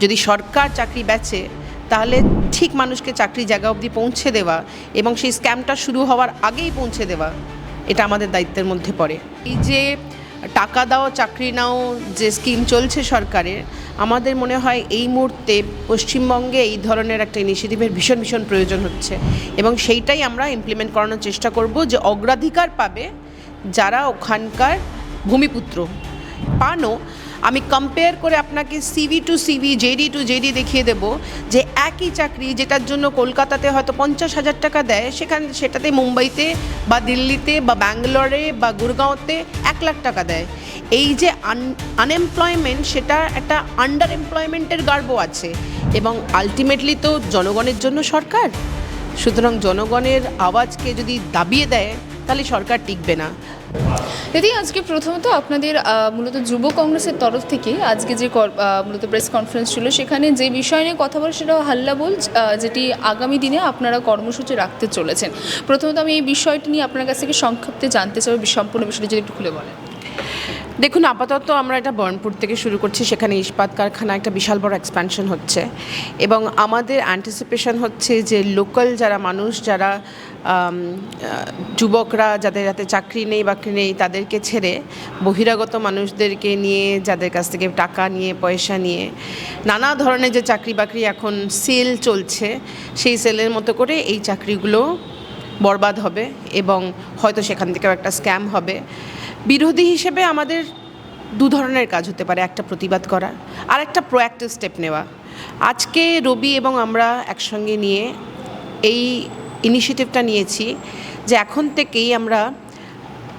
যদি সরকার চাকরি বেচে তাহলে ঠিক মানুষকে চাকরি জায়গা অবধি পৌঁছে দেওয়া এবং সেই স্ক্যামটা শুরু হওয়ার আগেই পৌঁছে দেওয়া এটা আমাদের দায়িত্বের মধ্যে পড়ে। এই যে টাকা দাও চাকরি নাও যে স্কিম চলছে সরকারের, আমাদের মনে হয় এই মুহূর্তে পশ্চিমবঙ্গে এই ধরনের একটা ইনিশিয়েটিভের ভীষণ ভীষণ প্রয়োজন হচ্ছে এবং সেইটাই আমরা ইমপ্লিমেন্ট করানোর চেষ্টা করব যে অগ্রাধিকার পাবে যারা ওখানকার ভূমিপুত্র। পানো আমি কম্পেয়ার করে আপনাকে CV to CV JD to JD দেখিয়ে দেব যে একই চাকরি যেটার জন্য কলকাতাতে হয়তো 50,000 টাকা দেয় সেটাতে মুম্বাইতে বা দিল্লিতে বা ব্যাঙ্গালোরে বা গুরগাঁওতে 1 লাখ টাকা দেয়। এই যে আনএমপ্লয়মেন্ট, সেটা একটা আন্ডার এমপ্লয়মেন্টের গর্ব আছে এবং আলটিমেটলি তো জনগণের জন্য সরকার। সুতরাং জনগণের আওয়াজকে যদি দাবিয়ে দেয় তাহলে সরকার টিকবে না। দিদি, আজকে প্রথমত আপনাদের মূলত যুব কংগ্রেসের তরফ থেকে আজকে যে মূলত প্রেস কনফারেন্স ছিল, সেখানে যে বিষয় নিয়ে কথা বলে সেটা হাল্লাবোল, যেটি আগামী দিনে আপনারা কর্মসূচি রাখতে চলেছেন। প্রথমত আমি এই বিষয়টি নিয়ে আপনার কাছ থেকে সংক্ষেপে জানতে চাই, সম্পূর্ণ বিষয়টি যদি একটু খুলে বলেন। দেখুন, আপাতত আমরা এটা বর্ণপুর থেকে শুরু করছি, সেখানে ইস্পাত কারখানা একটা বিশাল বড় এক্সপ্যানশন হচ্ছে এবং আমাদের অ্যান্টিসিপেশন হচ্ছে যে লোকাল যারা মানুষ, যারা যুবকরা যাদের হাতে চাকরি নেই বাকরি নেই, তাদেরকে ছেড়ে বহিরাগত মানুষদেরকে নিয়ে, যাদের কাছ থেকে টাকা নিয়ে পয়সা নিয়ে নানা ধরনের যে চাকরি বাকরি এখন সেল চলছে, সেই সেলের মতো করে এই চাকরিগুলো বরবাদ হবে এবং হয়তো সেখান থেকেও একটা স্ক্যাম হবে। বিরোধী হিসেবে আমাদের দু ধরনের কাজ হতে পারে, একটা প্রতিবাদ করা আর একটা প্রোঅ্যাক্টিভ স্টেপ নেওয়া। আজকে রবি এবং আমরা একসঙ্গে নিয়ে এই ইনিশিয়েটিভটা নিয়েছি যে এখন থেকেই আমরা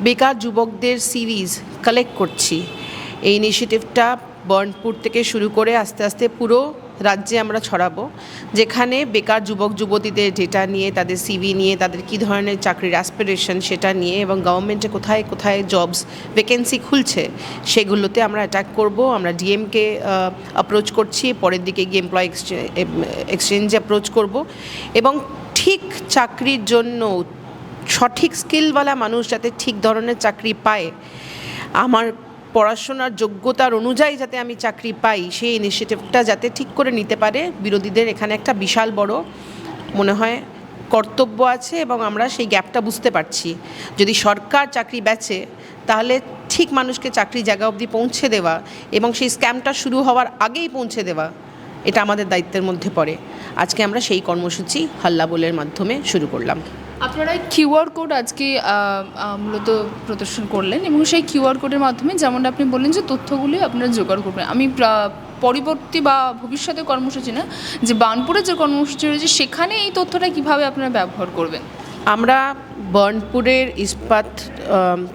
বেকার যুবকদের সিরিজ কালেক্ট করছি। এই ইনিশিয়েটিভটা বর্ণপুর থেকে শুরু করে আস্তে আস্তে পুরো রাজ্যে আমরা ছড়াবো, যেখানে বেকার যুবক যুবতীদের ডেটা নিয়ে, তাদের সিভি নিয়ে, তাদের কী ধরনের চাকরির অ্যাসপিরেশন সেটা নিয়ে এবং গভর্নমেন্টে কোথায় কোথায় জবস ভ্যাকেন্সি খুলছে সেগুলোতে আমরা অ্যাটাক করব। আমরা ডিএমকে অ্যাপ্রোচ করছি, পরের দিকে গিয়ে এমপ্লয় এক্সচেঞ্জে অ্যাপ্রোচ করব এবং ঠিক চাকরির জন্য সঠিক স্কিলওয়ালা মানুষ যাতে ঠিক ধরনের চাকরি পায়, আমার পড়াশোনার যোগ্যতার অনুযায়ী যাতে আমি চাকরি পাই, সেই ইনিশিয়েটিভটা যাতে ঠিক করে নিতে পারে, বিরোধীদের এখানে একটা বিশাল বড় মনে হয় কর্তব্য আছে এবং আমরা সেই গ্যাপটা বুঝতে পারছি। যদি সরকার চাকরি বেচে তাহলে ঠিক মানুষকে চাকরি জায়গা অবধি পৌঁছে দেওয়া এবং সেই স্ক্যামটা শুরু হওয়ার আগেই পৌঁছে দেওয়া এটা আমাদের দায়িত্বের মধ্যে পড়ে। আজকে আমরা সেই কর্মসূচি হাল্লাবোলের মাধ্যমে শুরু করলাম। আপনারা কিউআর কোড আজকে মূলত প্রদর্শন করলেন এবং সেই কিউআর কোডের মাধ্যমে যেমনটা আপনি বললেন যে তথ্যগুলি আপনারা জোগাড় করবেন। আমি পরবর্তী বা ভবিষ্যতে কর্মসূচি না, যে বার্নপুরে যে কর্মসূচি রয়েছে সেখানে এই তথ্যটা কীভাবে আপনারা ব্যবহার করবেন? আমরা বর্ণপুরের ইস্পাত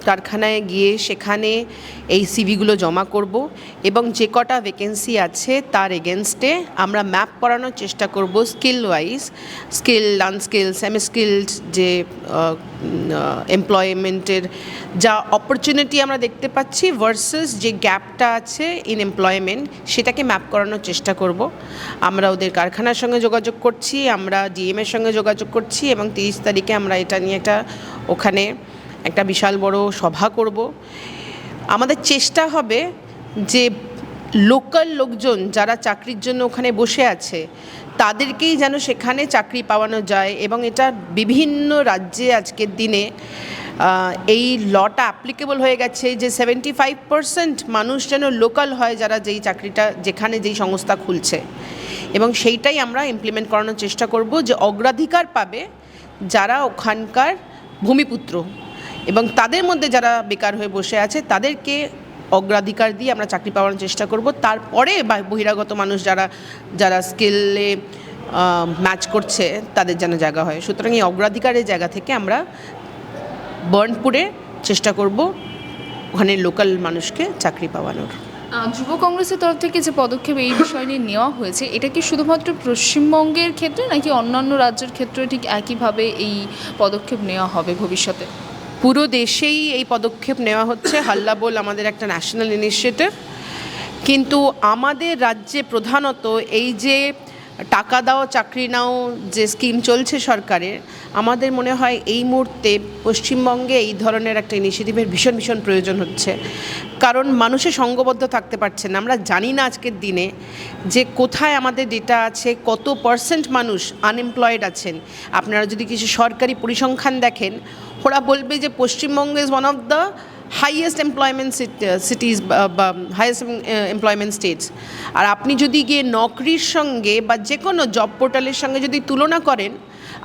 কারখানায় গিয়ে সেখানে এই সিভিগুলো জমা করব এবং যে কটা ভ্যাকেন্সি আছে তার এগেনস্টে আমরা ম্যাপ করানোর চেষ্টা করব skill wise, skill, unskilled, semi skilled যে এমপ্লয়মেন্টের যা অপরচুনিটি আমরা দেখতে পাচ্ছি ভার্সেস যে গ্যাপটা আছে ইন এমপ্লয়মেন্ট, সেটাকে ম্যাপ করানোর চেষ্টা করব। আমরা ওদের কারখানার সঙ্গে যোগাযোগ করছি, আমরা ডিএমের সঙ্গে যোগাযোগ করছি এবং 30 তারিখে আমরা এটা নিয়ে ওখানে একটা বিশাল বড় সভা করব। আমাদের চেষ্টা হবে যে লোকাল লোকজন যারা চাকরির জন্য ওখানে বসে আছে তাদেরকেই যেন সেখানে চাকরি পাওয়ানো যায় এবং এটা বিভিন্ন রাজ্যে আজকের দিনে এই লটা অ্যাপ্লিকেবল হয়ে গেছে যে 75% মানুষ যেন লোকাল হয়, যারা যেই চাকরিটা যেখানে যেই সংস্থা খুলছে এবং সেইটাই আমরা ইমপ্লিমেন্ট করানোর চেষ্টা করব যে অগ্রাধিকার পাবে যারা ওখানকার ভূমিপুত্র এবং তাদের মধ্যে যারা বেকার হয়ে বসে আছে তাদেরকে অগ্রাধিকার দিয়ে আমরা চাকরি পাওয়ার চেষ্টা করব। তারপরে বহিরাগত মানুষ যারা স্কিলে ম্যাচ করছে তাদের যেন জায়গা হয়। সুতরাং এই অগ্রাধিকারের জায়গা থেকে আমরা বর্ণপুরে চেষ্টা করব ওখানে লোকাল মানুষকে চাকরি পাওয়ানোর। যুব কংগ্রেসের তরফ থেকে যে পদক্ষেপ এই বিষয় নিয়ে নেওয়া হয়েছে, এটা কি শুধুমাত্র পশ্চিমবঙ্গের ক্ষেত্রে নাকি অন্যান্য রাজ্যের ক্ষেত্রে ঠিক একইভাবে এই পদক্ষেপ নেওয়া হবে ভবিষ্যতে? পুরো দেশেই এই পদক্ষেপ নেওয়া হচ্ছে। হাল্লাবোল আমাদের একটা ন্যাশনাল ইনিশিয়েটিভ, কিন্তু আমাদের রাজ্যে প্রধানত এই যে টাকা দাও চাকরি নাও যে স্কিম চলছে সরকারের, আমাদের মনে হয় এই মুহূর্তে পশ্চিমবঙ্গে এই ধরনের একটা ইনিশিয়েটিভের ভীষণ ভীষণ প্রয়োজন হচ্ছে। কারণ মানুষের সঙ্গবদ্ধ থাকতে পারছে না। আমরা জানি না আজকের দিনে যে কোথায় আমাদের ডেটা আছে, কত পার্সেন্ট মানুষ আনএমপ্লয়েড আছেন। আপনারা যদি কিছু সরকারি পরিসংখ্যান দেখেন, ওরা বলবে যে Paschimbanga is one of the highest employment সিটিজ বা হাইয়েস্ট এমপ্লয়মেন্ট স্টেটস। আর আপনি যদি গিয়ে নকরির সঙ্গে বা যে কোনো জব পোর্টালের সঙ্গে যদি তুলনা করেন,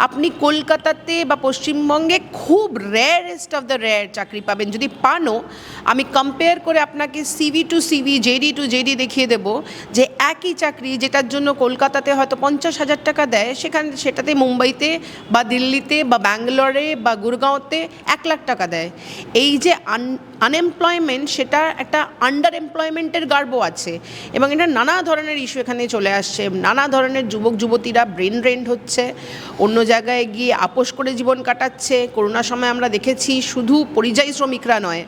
আপনি কলকাতাতে বা পশ্চিমবঙ্গে খুব রেয়ারেস্ট অফ দ্য রেয়ার চাকরি পাবেন। যদি পানও, আমি কম্পেয়ার করে আপনাকে CV to CV, JD to JD দেখিয়ে দেব যে একই চাকরি যেটার জন্য কলকাতাতে হয়তো 50,000 টাকা দেয়, সেটাতে মুম্বাইতে বা দিল্লিতে বা ব্যাঙ্গালোরে বা গুরগাঁওতে 1 লাখ টাকা দেয়। এই যে আনএমপ্লয়মেন্ট, সেটা একটা আন্ডার এমপ্লয়মেন্টের গর্ব আছে এবং এটা নানা ধরনের ইস্যু এখানে চলে আসছে। নানা ধরনের যুবক যুবতীরা ব্রেন ড্রেন্ড হচ্ছে, অন্য জায়গায় গিয়ে আপোস করে জীবন কাটাচ্ছে। করোনার সময় আমরা দেখেছি শুধু পরিযায়ী শ্রমিকরা নয়,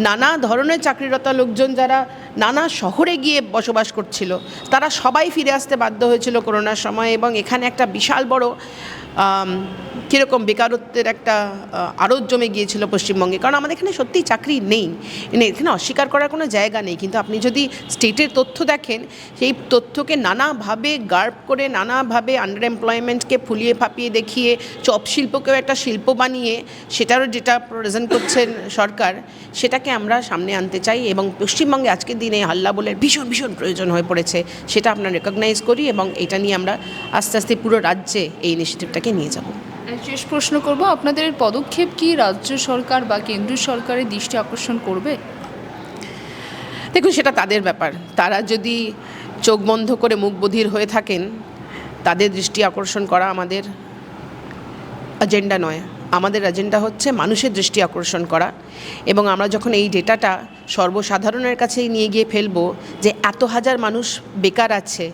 নানা ধরনের চাকরিরত লোকজন যারা নানা শহরে গিয়ে বসবাস করছিল, তারা সবাই ফিরে আসতে বাধ্য হয়েছিল করোনার সময়। এবং এখানে একটা বিশাল বড় কীরকম বেকারত্বের একটা আড়ত জমে গিয়েছিল পশ্চিমবঙ্গে, কারণ আমাদের এখানে সত্যিই চাকরি নেই। এখানে অস্বীকার করার কোনো জায়গা নেই। কিন্তু আপনি যদি স্টেটের তথ্য দেখেন, সেই তথ্যকে নানাভাবে গার্ব করে, নানাভাবে আন্ডার এমপ্লয়মেন্টকে ফুলিয়ে ফাঁপিয়ে দেখিয়ে, চপ শিল্পকেও একটা শিল্প বানিয়ে সেটারও যেটা প্রেজেন্ট করছেন সরকার, সেটাকে আমরা সামনে আনতে চাই। এবং পশ্চিমবঙ্গে আজকের দিনে হাল্লা বলে ভীষণ ভীষণ প্রয়োজন হয়ে পড়েছে, সেটা আমরা রেকগনাইজ করি এবং এটা নিয়ে আমরা আস্তে আস্তে পুরো রাজ্যে এই ইনিশিয়েটিভটাকে নিয়ে যাব। শেষ প্রশ্ন করব, আপনাদের পদক্ষেপ কি রাজ্য সরকার বা কেন্দ্রীয় সরকারের দৃষ্টি আকর্ষণ করবে? দেখুন, সেটা তাদের ব্যাপার। তারা যদি চোখ বন্ধ করে মুখ বধির হয়ে থাকেন, তাদের দৃষ্টি আকর্ষণ করা আমাদের এজেন্ডা নয়। আমাদের এজেন্ডা হচ্ছে মানুষের দৃষ্টি আকর্ষণ করা। এবং আমরা যখন এই ডেটাটা সর্বসাধারণের কাছে নিয়ে গিয়ে ফেলবো যে এত হাজার মানুষ বেকার আছে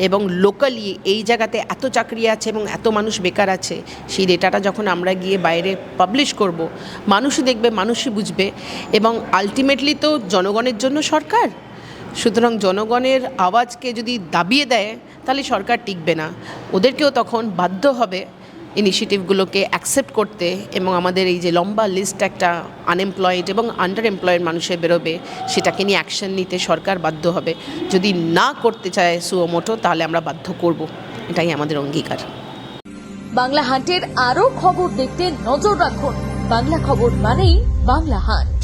এবং লোকালি এই জায়গাতে এত চাকরি আছে এবং এত মানুষ বেকার আছে, সেই ডেটাটা যখন আমরা গিয়ে বাইরে পাবলিশ করব, মানুষই দেখবে, মানুষই বুঝবে। এবং আলটিমেটলি তো জনগণের জন্য সরকার, সুতরাং জনগণের আওয়াজকে যদি দাবিয়ে দেয়, তাহলে সরকার টিকবে না। ওদেরকেও তখন বাধ্য হবে ইনিশিয়েটিভগুলোকে অ্যাকসেপ্ট করতে। এবং আমাদের এই যে লম্বা লিস্ট একটা আনএমপ্লয়েড এবং আন্ডার এমপ্লয়েড মানুষের বেরোবে, সেটাকে নিয়ে অ্যাকশন নিতে সরকার বাধ্য হবে। যদি না করতে চায় সুমোটো, তাহলে আমরা বাধ্য করব। এটাই আমাদের অঙ্গীকার। বাংলা হাটের আরো খবর দেখতে নজর রাখুন। বাংলা খবর মানেই বাংলা হাট।